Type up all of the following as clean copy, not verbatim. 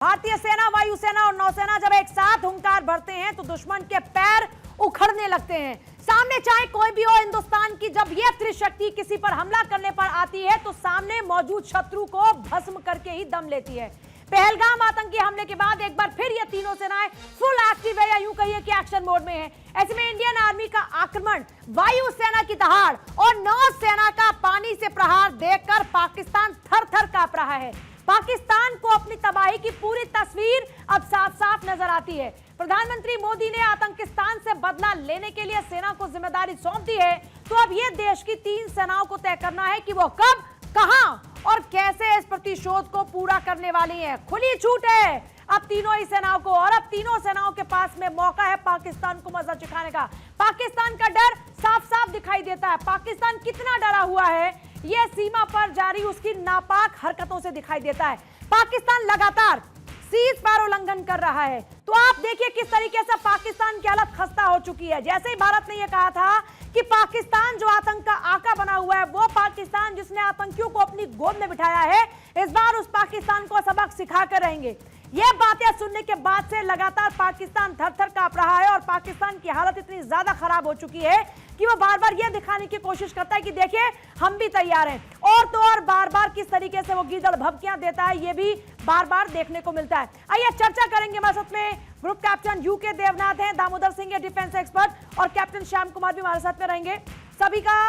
भारतीय सेना, वायुसेना और नौसेना जब एक साथ हुंकार भरते हैं तो दुश्मन के पैर उखड़ने लगते हैं। सामने चाहे कोई भी हो, हिंदुस्तान की जब ये त्रिशक्ति किसी पर हमला करने पर आती है तो सामने मौजूद शत्रु को भस्म करके ही दम लेती है। पहलगाम आतंकी हमले के बाद एक बार फिर ये तीनों सेनाएं फुल एक्टिव है, या यूं कहिए कि एक्शन मोड में है। ऐसे में इंडियन आर्मी का आक्रमण, वायुसेना की दहाड़ और नौसेना का पानी से प्रहार देखकर पाकिस्तान थर थर कांप रहा है। पाकिस्तान को अपनी तबाही की पूरी तस्वीर अब साफ साफ नजर आती है। प्रधानमंत्री मोदी ने आतंकिस्तान से बदला लेने के लिए सेना को जिम्मेदारी सौंप दी है, तो अब यह देश की तीन सेनाओं को तय करना है कि वो कब, कहां और कैसे इस प्रतिशोध को पूरा करने वाली है। खुली छूट है अब तीनों ही सेनाओं को, और अब तीनों सेनाओं के पास में मौका है पाकिस्तान को मजा चखाने का। पाकिस्तान का डर साफ साफ दिखाई देता है। पाकिस्तान कितना डरा हुआ है यह सीमा पर जारी उसकी नापाक हरकतों से दिखाई देता है। पाकिस्तान लगातार सीज फायर उल्लंघन कर रहा है, तो आप देखिए किस तरीके से पाकिस्तान की हालत खस्ता हो चुकी है। जैसे ही भारत ने यह कहा था कि पाकिस्तान जो आतंक का आका बना हुआ है, वो पाकिस्तान जिसने आतंकियों को अपनी गोद में बिठाया है, इस बार उस पाकिस्तान को सबक सिखा कर रहेंगे। ये बातें सुनने के बाद से लगातार पाकिस्तान थर थर कांप रहा है और पाकिस्तान की हालत इतनी ज्यादा खराब हो चुकी है कि वो बार बार ये दिखाने की कोशिश करता है कि देखिए हम भी तैयार हैं, और तो और बार बार किस तरीके से वो गीदड़ भभकियां देता है ये भी बार बार देखने को मिलता है। आइए चर्चा करेंगे। हमारे साथ में ग्रुप कैप्टन यूके देवनाथ हैं, दामोदर सिंह डिफेंस एक्सपर्ट, और कैप्टन श्याम कुमार भी हमारे साथ में रहेंगे। सभी का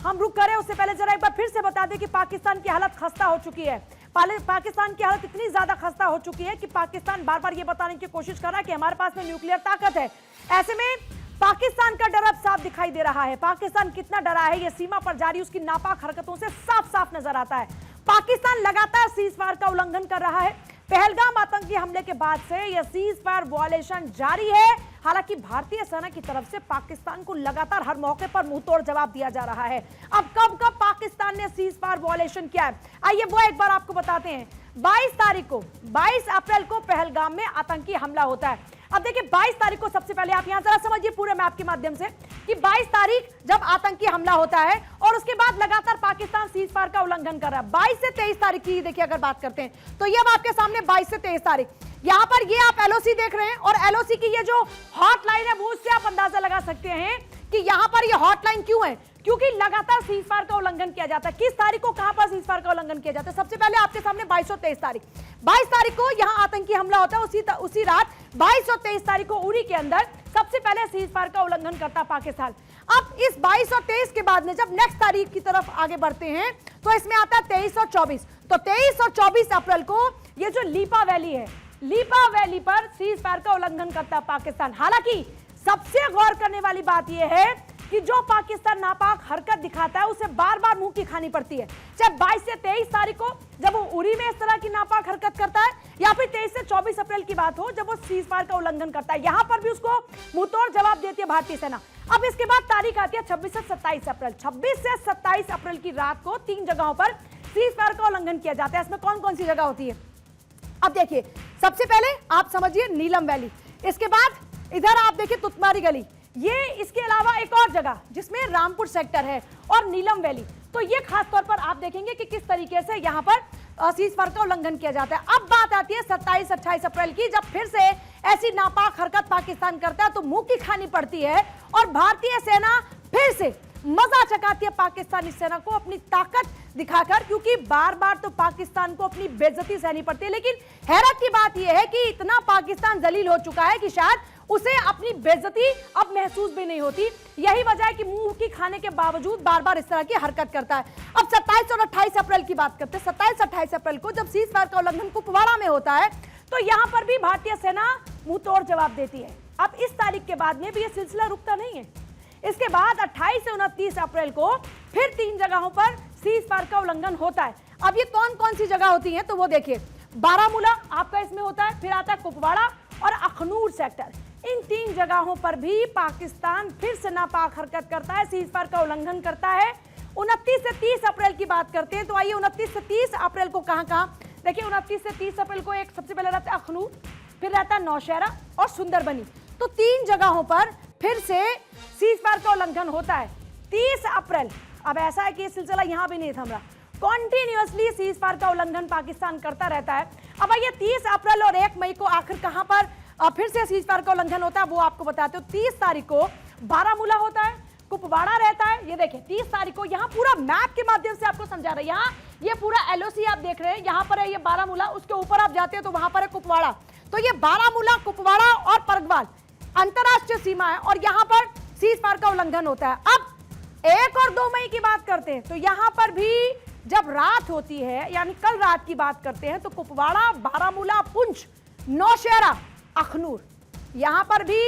हम रुक करें उससे पहले जरा एक बार फिर से बता दें कि पाकिस्तान की हालत खस्ता हो चुकी है। पाकिस्तान की हालत इतनी ज्यादा खस्ता हो चुकी है कि पाकिस्तान बार बार ये बताने की कोशिश कर रहा है कि हमारे पास में न्यूक्लियर ताकत है। ऐसे में पाकिस्तान का डर अब साफ दिखाई दे रहा है। पाकिस्तान कितना डरा है ये सीमा पर जारी उसकी नापाक हरकतों से साफ साफ नजर आता है। पाकिस्तान लगातार सीज फायर का उल्लंघन कर रहा है। पहलगाम आतंकी हमले के बाद से यह सीज फायर वायलेशन जारी है। हालांकि भारतीय सेना की तरफ से पाकिस्तान को लगातार हर मौके पर मुंहतोड़ जवाब दिया जा रहा है। अब कब कब पाकिस्तान ने सीज फायर वायलेशन किया है, आइए वो एक बार आपको बताते हैं। 22 अप्रैल को पहलगाम में आतंकी हमला होता है। अब देखिए 22 तारीख को, सबसे पहले आप यहां जरा समझिए पूरे मैप के माध्यम से कि 22 तारीख जब आतंकी हमला होता है और उसके बाद लगातार पाकिस्तान सीज फायर का उल्लंघन कर रहा है। 22 से 23 तारीख की देखिए अगर बात करते हैं तो ये अब आपके सामने 22 से 23 तारीख, यहां पर ये आप एलओसी देख रहे हैं, और एलओसी की ये जो हॉटलाइन है वो उससे आप अंदाजा लगा सकते हैं कि यहां पर ये हॉटलाइन क्यों है, क्योंकि लगातार सीज फायर का उल्लंघन किया जाता है। किस तारीख को कहां पर सीज फायर का उल्लंघन किया जाता है? सबसे पहले आपके सामने 22 और 23 तारीख। 22 तारीख को यहां आतंकी हमला होता है, उसी रात 22 और 23 तारीख को उरी के अंदर सबसे पहले सीज फायर का उल्लंघन करता पाकिस्तान। अब इस 22 और 23 के बाद में जब नेक्स्ट तारीख की तरफ आगे बढ़ते हैं तो इसमें आता है 23 और 24। तो 23 और 24 अप्रैल को ये जो लीपा वैली है, लीपा वैली पर सीज फायर का उल्लंघन करता है पाकिस्तान। हालांकि सबसे गौर करने वाली बात यह है कि जो पाकिस्तान नापाक हरकत दिखाता है उसे बार बार मुंह की खानी पड़ती है। चाहे 22 से 23 तारीख को जब वो उरी में इस तरह की नापाक हरकत करता है, या फिर 23 से 24 अप्रैल की बात हो जब वो सीज फायर का उल्लंघन करता है, यहां पर भी उसको मुंहतोड़ जवाब देती है भारतीय सेना। अब इसके बाद तारीख आती है 26 से 27 अप्रैल। 26 से 27 अप्रैल की रात को 3 जगहों पर सीज फायर का उल्लंघन किया जाता है। इसमें कौन कौन सी जगह होती है? अब देखिए, सबसे पहले आप समझिए नीलम वैली, इसके बाद इधर आप देखिए तुतमारी गली, ये इसके अलावा एक और जगह जिसमें रामपुर सेक्टर है और नीलम वैली। तो ये खास तौर पर आप देखेंगे कि किस तरीके से यहां पर सीज फायर का उल्लंघन किया जाता है। अब बात आती है 27-28 अप्रैल की, जब फिर से ऐसी नापाक हरकत पाकिस्तान करता है तो मुंह की खानी पड़ती है और भारतीय सेना फिर से मजा चकाती है पाकिस्तानी सेना को अपनी ताकत दिखाकर, क्योंकि बार बार तो पाकिस्तान को अपनी बेइज्जती सहनी पड़ती है। लेकिन हैरत की बात यह है कि इतना पाकिस्तान जलील हो चुका है कि शायद उसे अपनी बेइज्जती अब महसूस भी नहीं होती। यही वजह है कि मुंह की खाने के बावजूद बार बार इस तरह की हरकत करता है। अब 27 और 28 अप्रैल की बात करते हैं। 27-28 अप्रैल को जब सीज फायर का उल्लंघन कुपवाड़ा में होता है तो यहां पर भी भारतीय सेना मुंहतोड़ जवाब देती है। अब इस तारीख के बाद में भी यह सिलसिला रुकता नहीं है। इसके बाद 28 से 29 अप्रैल को फिर 3 जगहों पर सीज फायर का उल्लंघन होता है। अब ये कौन कौन सी जगह होती है तो वो देखिए, बारामूला आपका इसमें होता है, फिर आता है कुपवाड़ा और अखनूर सेक्टर। इन 3 जगहों पर भी पाकिस्तान फिर से नापाक हरकत करता है, सीज फायर का उल्लंघन करता है। 29 से 30 अप्रैल की बात करते हैं तो आइए 29 से 30 अप्रैल को कहां देखिए, 29 से 30 अप्रैल को एक सबसे पहले रहता है अखनूर, फिर रहता है नौशहरा और सुंदरबनी। तो 3 जगहों पर फिर से सीज फायर का उल्लंघन होता है। 30 अप्रैल, अब ऐसा है कि ये सिलसिला यहां भी नहीं थम रहा, कॉन्टिन्यूअसली सीज फायर का उल्लंघन पाकिस्तान करता रहता है। अब ये 30 अप्रैल और 1 मई को आखिर कहां पर फिर से सीज फायर का उल्लंघन होता है वो आपको बताते हो। 30 तारीख को बारामूला होता है, कुपवाड़ा रहता है। ये देखिए 30 तारीख को यहाँ पूरा मैप के माध्यम से आपको समझा रहे हैं। यहाँ ये पूरा एलओसी आप देख रहे हैं, यहाँ पर है ये बारामूला, उसके ऊपर आप जाते हैं तो वहां पर है कुपवाड़ा। तो ये बारामूला, कुपवाड़ा और परगवाल अंतरराष्ट्रीय सीमा है और यहाँ पर सीज फायर का उल्लंघन होता है। अब 1 और 2 मई की बात करते हैं तो यहाँ पर भी जब रात होती है, यानी कल रात की बात करते हैं, तो कुपवाड़ा, बारामूला, पुंछ, नौशहरा, अखनूर, यहां पर भी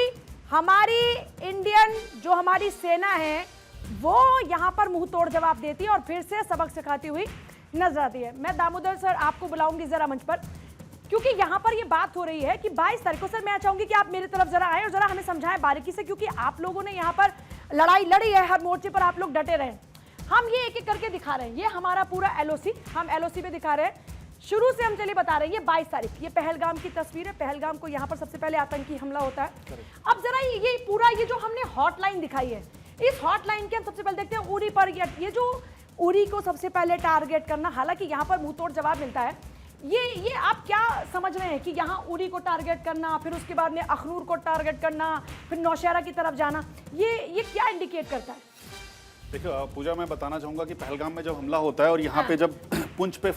हमारी इंडियन जो हमारी सेना है वो यहां पर मुंह तोड़ जवाब देती है और फिर से सबक सिखाती हुई नजर आती है। मैं दामोदर सर आपको बुलाऊंगी जरा मंच पर, क्योंकि यहां पर ये बात हो रही है कि 22 तारीख को सर मैं चाहूंगी कि आप मेरी तरफ जरा आए और जरा हमें समझाएं बारीकी से, क्योंकि आप लोगों ने यहां पर लड़ाई लड़ी है, हर मोर्चे पर आप लोग डटे रहे। हम ये एक एक करके दिखा रहे हैं, ये हमारा पूरा एलओसी, हम एलओसी पे दिखा रहे हैं। शुरू से हम चलिए बता रहे हैं, ये 22 तारीख, ये पहलगाम की तस्वीर है। पहलगाम को यहाँ पर सबसे पहले आतंकी हमला होता है। अब जरा ये पूरा ये जो हमने हॉटलाइन दिखाई है, इस हॉटलाइन के हम सबसे पहले देखते हैं उरी पर। ये जो उरी को सबसे पहले टारगेट करना, हालांकि यहाँ पर मुंह तोड़ जवाब मिलता है। ये आप क्या समझ रहे हैं कि यहाँ उरी को टारगेट करना, फिर उसके बाद में अखनूर को टारगेट करना, फिर नौशहरा की तरफ जाना, ये क्या इंडिकेट करता है? देखिए पूजा, मैं बताना चाहूंगा कि पहलगाम में जब हमला होता है और यहाँ पे जब पुंछ पे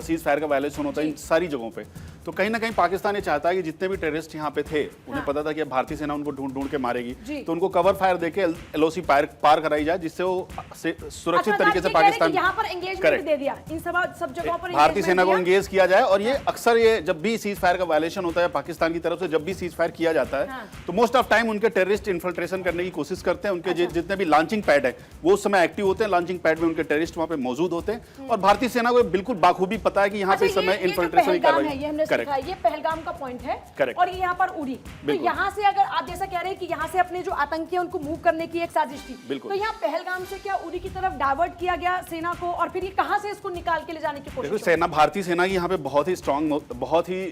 सीज फायर का वायलेशन होता है इन सारी जगहों पे, तो कहीं ना कहीं पाकिस्तान ये चाहता है कि जितने भी टेररिस्ट यहाँ पे थे, उन्हें पता था कि अब भारतीय सेना उनको ढूंढ ढूंढ के मारेगी, तो उनको कवर फायर देके एलओसी पार कराई जाए, जिससे वो सुरक्षित तरीके से पाकिस्तान यहाँ पर एंगेजमेंट दे दिया, इन सब जगहों पर भारतीय सेना को एंगेज किया जाए। और ये अक्सर ये जब भी सीज फायर का वायलेशन होता है पाकिस्तान की तरफ से, जब भी सीज फायर किया जाता है तो मोस्ट ऑफ टाइम उनके टेररिस्ट इन्फिल्ट्रेशन करने की कोशिश करते हैं। उनके जितने भी लॉन्चिंग पैड है वो उस समय एक्टिव होते हैं, लॉन्चिंग पैड में उनके टेररिस्ट वहां पे मौजूद होते हैं और भारतीय सेना को बिल्कुल बाखूबी पता है कि यहाँ पे समय इन्फिल्ट्रेशन की कार्रवाई। ये पहलगाम का पॉइंट है और ये यहाँ पर उड़ी, तो यहाँ से अगर आप जैसा कह रहे हैं कि यहाँ से अपने जो आतंकी उनको मूव करने की एक साजिश थी, तो यहाँ पहलगाम से क्या उड़ी की तरफ डाइवर्ट किया गया सेना को, और फिर ये कहाँ से इसको निकाल के ले जाने की कोशिश? सेना, भारतीय सेना की यहाँ पे बहुत ही स्ट्रांग, बहुत ही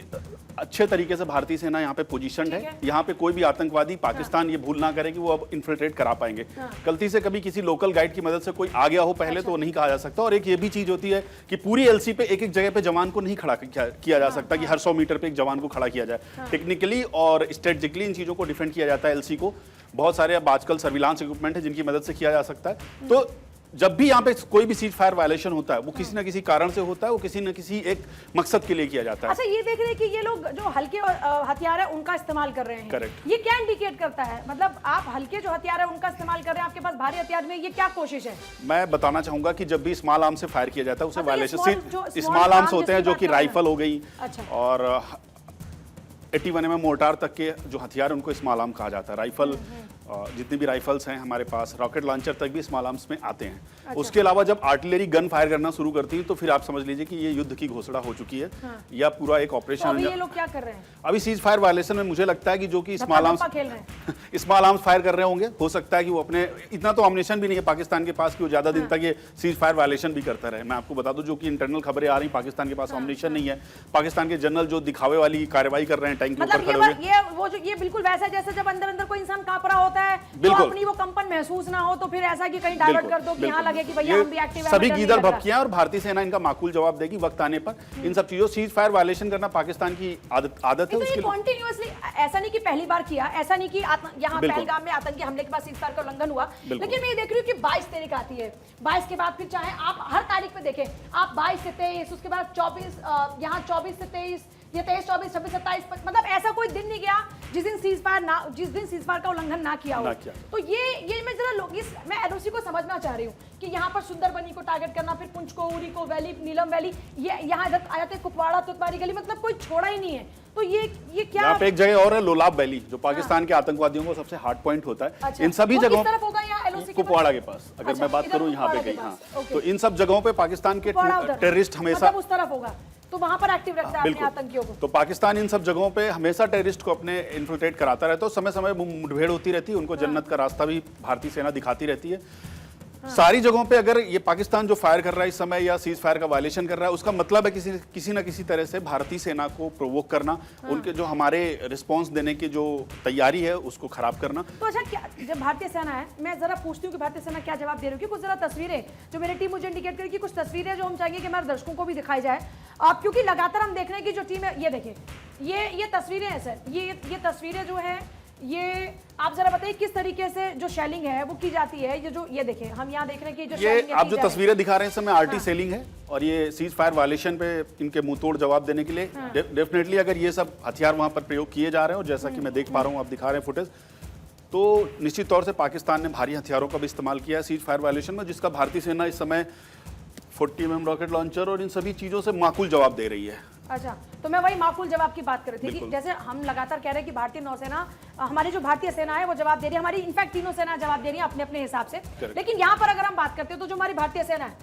अच्छे तरीके से भारतीय सेना यहाँ पे पोजीशन है। यहाँ पे कोई भी आतंकवादी पाकिस्तान ये भूल ना करे कि वो अब इन्फिल्ट्रेट करा पाएंगे। गलती से कभी किसी लोकल गाइड की मदद से कोई आ गया हो पहले तो नहीं कहा जा सकता। और एक ये भी चीज होती है कि पूरी एलसी पे एक एक जगह पे जवान को नहीं खड़ा किया जा सकता कि हर 100 मीटर पे एक जवान को खड़ा किया जाए। टेक्निकली और स्ट्रेटेजिकली इन चीजों को डिफेंड किया जाता है एलसी को। बहुत सारे अब आजकल सर्विलांस इक्विपमेंट है जिनकी मदद से किया जा सकता है। तो जब भी यहाँ पे कोई भी सीज फायर वायलेशन होता है वो किसी न किसी कारण से होता है, वो किसी न किसी एक मकसद के लिए किया जाता है। अच्छा, ये देख रहे हैं कि ये लोग जो हल्के हथियार है उनका इस्तेमाल कर रहे हैं। करेक्ट। ये क्या इंडिकेट करता है? मतलब आप हल्के जो हथियार है उनका इस्तेमाल कर रहे हैं, आपके पास भारी हथियार में, ये क्या कोशिश है? मैं बताना चाहूंगा कि जब भी स्मॉल आर्म से फायर किया जाता है उसे वायलेशन, स्मॉल आर्म्स होते हैं जो कि राइफल हो गई और 81 mm मोर्टार तक के जो हथियार उनको स्मॉल आर्म कहा जाता है। राइफल, जितनी भी राइफल्स हैं हमारे पास, रॉकेट लॉन्चर तक भी स्मॉल आर्म्स में आते हैं। अच्छा। उसके अलावा जब आर्टिलरी गन फायर करना शुरू करती है तो फिर आप समझ लीजिए कि ये युद्ध की घोषणा हो चुकी है। या पूरा एक ऑपरेशन। तो अभी ये लोग क्या कर रहे हैं? अभी सीज फायर वायलेशन में मुझे लगता है कि जो कि स्मॉल आर्म्स फायर कर रहे होंगे, हो सकता है कि वो अपने, इतना तो ऑमनेशन भी नहीं है पाकिस्तान के पास कि वो ज्यादा दिन तक ये सीज फायर वायलेशन भी करता रहे। मैं आपको बता दूं जो कि इंटरनल खबरें आ रही, पाकिस्तान के पास ऑमनेशन नहीं है। पाकिस्तान के जनरल जो दिखावे वाली कार्रवाई कर रहे हैं टैंक के ऊपर खड़े हुए, ये बिल्कुल वैसा जैसे जब अंदर अंदर कोई इंसान कांप रहा होता है, बिल्कुल अपनी वो कंपन महसूस ना हो तो फिर ऐसा कि कहीं डाइवर्ट कर दो कि यहाँ लगे कि भैया हम भी एक्टिव हैं। सभी गीदड़ भपकियां और भारतीय सेना इनका माकूल जवाब देगी वक्त आने पर। इन सब चीजों, सीज फायर वायलेशन करना पाकिस्तान की आदत है। उसके कंटिन्यूअसली, ऐसा नहीं कि पहली बार किया, ऐसा नहीं कि यहाँ पहलगाम में आतंकी हमले के बाद सीज फायर का उल्लंघन हुआ, लेकिन मैं देख रही हूँ कि 22 तारीख आती है, 22 के बाद फिर चाहे आप हर तारीख पे देखें, आप 22 से 23, उसके बाद 24, यहाँ 24 से 23, ये 23, 24, 26, 27, मतलब ऐसा कोई दिन नहीं गया जिस दिन सीज फायर का उल्लंघन ना किया हो। तो ये मैं जरा मैं एलओसी को समझना चाह रही हूँ कि यहाँ पर सुंदरबनी को टारगेट करना, फिर पुंछ को, उरी को, वैली, नीलम वैली, ये यहाँ आ जाते, कुपवाड़ा, तुतवारी गली, मतलब कोई छोड़ा ही नहीं है। तो ये क्या? यहाँ पे एक जगह और है, लोलाब वैली, जो पाकिस्तान के आतंकवादियों को सबसे हार्ड पॉइंट होता है। इन सभी जगहों, कुपवाड़ा के पास, अगर मैं बात करूँ यहाँ पे कहीं, हाँ, तो इन सब जगहों पे पाकिस्तान के टेररिस्ट हमेशा उस तरफ होगा, तो वहां पर एक्टिव रखता है अपने आतंकियों को। तो पाकिस्तान इन सब जगहों पे हमेशा टेररिस्ट को अपने इन्फिल्ट्रेट कराता रहता है। समय समय मुठभेड़ होती रहती है, उनको जन्नत का रास्ता भी भारतीय सेना दिखाती रहती है। सारी जगहों पे अगर ये पाकिस्तान जो फायर कर रहा है इस समय या सीज फायर का वायलेशन कर रहा है, उसका मतलब है किसी न किसी तरह से भारतीय सेना को प्रोवोक करना, उनके जो हमारे रिस्पांस देने की जो तैयारी है उसको खराब करना। तो अच्छा, क्या जब भारतीय सेना है, मैं जरा पूछती हूँ कि भारतीय सेना क्या जवाब दे रही है? कुछ जरा तस्वीरें जो मेरी टीम मुझे इंडिकेट करेगी, कुछ तस्वीरें जो हम चाहेंगे कि हमारे दर्शकों को भी दिखाई जाए। आप क्योंकि लगातार हम देख रहे हैं कि जो टीम है, ये देखिए, ये तस्वीरें हैं सर, ये तस्वीरें जो है, ये आप जरा बताइए किस तरीके से जो शेलिंग है वो की जाती है। ये देखिए, हम यहाँ देख रहे हैं कि जो ये आप जो तस्वीरें दिखा रहे हैं समय आरटी सेलिंग है, और ये सीज फायर वायलेशन पे इनके मुंह तोड़ जवाब देने के लिए डेफिनेटली अगर ये सब हथियार वहां पर प्रयोग किए जा रहे हैं, और जैसा कि मैं देख पा रहा हूँ, आप दिखा रहे हैं फुटेज, तो निश्चित तौर से पाकिस्तान ने भारी हथियारों का भी इस्तेमाल किया है सीज फायर वायलेशन में, जिसका भारतीय सेना इस समय 40 mm रॉकेट लॉन्चर और इन सभी चीजों से माकूल जवाब दे रही है। अच्छा, तो मैं वही माकूल जवाब की बात कर रही थी कि जैसे हम लगातार कह रहे हैं कि भारतीय नौसेना, हमारी जो भारतीय सेना है वो जवाब दे रही है, हमारी इनफैक्ट तीनों सेना जवाब दे रही है अपने अपने हिसाब से। लेकिन यहाँ पर अगर हम बात करते हैं तो जो हमारी भारतीय सेना है,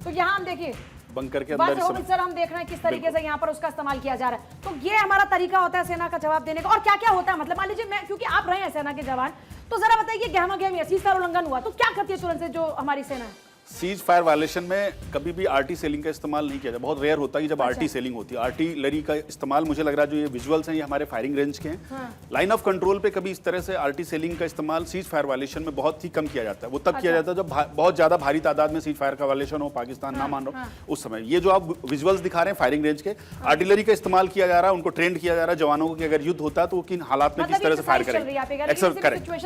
तो यहाँ हम देखिए बंकर के अंदर सर हम देख रहे हैं किस तरीके से यहाँ पर उसका इस्तेमाल किया जा रहा है। तो ये हमारा तरीका होता है सेना का जवाब देने का। और क्या क्या होता है, मतलब मान लीजिए मैं, क्योंकि आप रहे हैं सेना के जवान, तो जरा बताइए गहमा गहमी सीज फायर उल्लंघन हुआ तो क्या करती है तुरंत से जो हमारी सेना है? सीज फायर वायलेशन में कभी भी आरटी सेलिंग का इस्तेमाल नहीं किया जाता, बहुत रेयर होता है जब आरटी सेलिंग होती है। आर्टिलरी का इस्तेमाल, मुझे लग रहा है जो ये विजुअल्स हैं ये हमारे फायरिंग रेंज के हैं, लाइन ऑफ कंट्रोल पे कभी इस तरह से आरटी सेलिंग का इस्तेमाल सीज फायर वायलेशन में बहुत ही कम किया जाता है। वो तब किया जाता है जब बहुत ज्यादा भारी तादाद में सीज फायर का वायलेशन हो, पाकिस्तान ना मान रहा हो उस समय। ये जो आप विजुअल्स दिखा रहे हैं फायरिंग रेंज के, आर्टिलरी का इस्तेमाल किया जा रहा है, उनको ट्रेंड किया जा रहा है जवानों को कि अगर युद्ध होता है तो किन हालात में किस तरह से फायर करेंगे।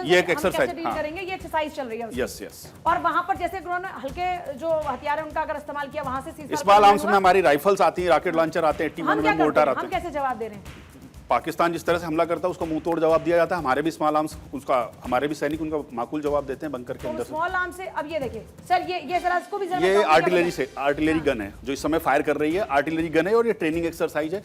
ये एक एक्सरसाइज चल रही है। Yes yes. और वहां पर जैसे उन्होंने हल्के जो हथियार है उनका अगर इस्तेमाल किया, वहां से स्मॉल आर्म्स में हमारी राइफल्स आती है, रॉकेट लॉन्चर आते हैं, 80 mm मोर्टार आते हैं। हम कैसे जवाब दे रहे हैं? पाकिस्तान जिस तरह से हमला करता है उसको मुंह तोड़ जवाब दिया जाता है। हमारे भी स्मॉल आर्म्स, उसका हमारे भी सैनिक उनका माकूल जवाब देते हैं बंकर के अंदर। स्मॉल आर्म से अब ये देखिए सर, ये जरा इसको भी ये आर्टिलरी गन है जो इस समय फायर कर रही है, आर्टिलरी गन है और ये ट्रेनिंग एक्सरसाइज है।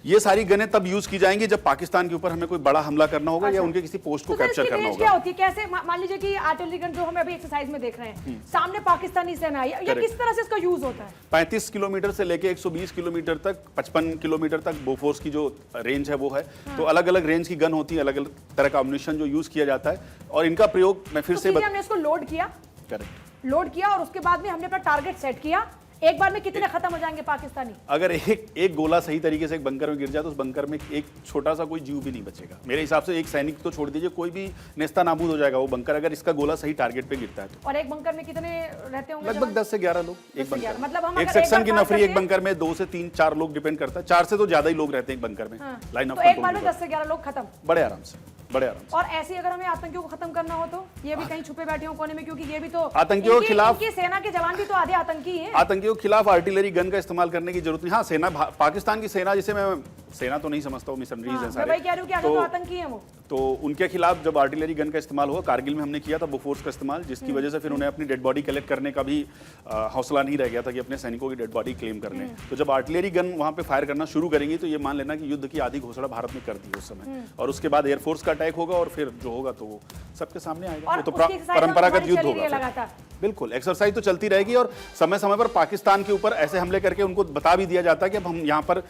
ये सारी गनें तब यूज की जाएंगी जब पाकिस्तान के ऊपर हमें कोई बड़ा हमला करना होगा या उनके किसी पोस्ट को कैप्चर करना होगा। क्या होती है, कैसे मान लीजिए कि आर्टिलरी गन जो हम अभी एक्सरसाइज में देख रहे हैं, सामने पाकिस्तानी सेना है, या किस तरह से इसका यूज होता है? 35 किलोमीटर से लेके 120 किलोमीटर तक, 55 किलोमीटर तक बोफोर्स की जो रेंज है वो है। तो अलग अलग रेंज की गन होती है, अलग अलग तरह का अम्यूनिशन जो यूज किया जाता है, और इनका प्रयोग मैं फिर से हमने इसको लोड किया, करेक्ट, लोड किया और उसके बाद में हमने अपना टारगेट सेट किया। एक बार में कितने खत्म हो जाएंगे पाकिस्तानी? अगर एक गोला सही तरीके से एक बंकर में गिर जाए तो उस बंकर में एक छोटा सा कोई जीव भी नहीं बचेगा। मेरे हिसाब से एक सैनिक तो छोड़ दीजिए, कोई भी नेस्ता नाबूद हो जाएगा वो बंकर, अगर इसका गोला सही टारगेट पे गिरता है तो। और एक बंकर में कितने रहते होंगे? लगभग 10 से 11 लोग एक बंकर, मतलब एक सेक्शन की नफरी एक बंकर में 2 से 3-4 लोग डिपेंड करता है, 4 से तो ज्यादा ही लोग रहते हैं एक बंकर में। लाइन ऑफ कंट्रोल, एक बार में 10 से 11 लोग खत्म, बड़े आराम से, बड़े आराम से। और ऐसे अगर हमें आतंकियों को खत्म करना हो तो ये भी कहीं छुपे बैठे हो कोने में, क्योंकि ये भी तो आतंकियों के खिलाफ, सेना के जवान भी तो आधे आतंकी हैं। आतंकियों के खिलाफ आर्टिलरी गन का इस्तेमाल करने की जरूरत नहीं। हाँ, सेना, पाकिस्तान की सेना, जिसे मैं सेना तो नहीं समझता हूँ, मिशनरीज हैं सारे, मैं कह रही हूं कि अगर तो आतंकी हैं वो, तो उनके खिलाफ जब आर्टिलरी गन का इस्तेमाल हुआ, कारगिल में हमने किया था बोफोर्स का इस्तेमाल, जिसकी वजह से फिर उन्हें अपनी डेड बॉडी कलेक्ट करने का भी हौसला नहीं रह गया था कि अपने सैनिकों की डेड बॉडी क्लेम करने। तो जब आर्टिलरी गन वहां पे फायर करना शुरू करेंगी तो ये मान लेना कि युद्ध की आधी घोषणा भारत ने कर दी उस समय, और उसके बाद एयरफोर्स का अटैक होगा और फिर जो होगा तो वो सबके सामने आएगा। वो तो परंपरागत युद्ध होगा, बिल्कुल एक्सरसाइज तो चलती रहेगी, और समय समय पर पाकिस्तान के ऊपर ऐसे हमले करके उनको बता भी दिया जाता है कि अब हम यहाँ पर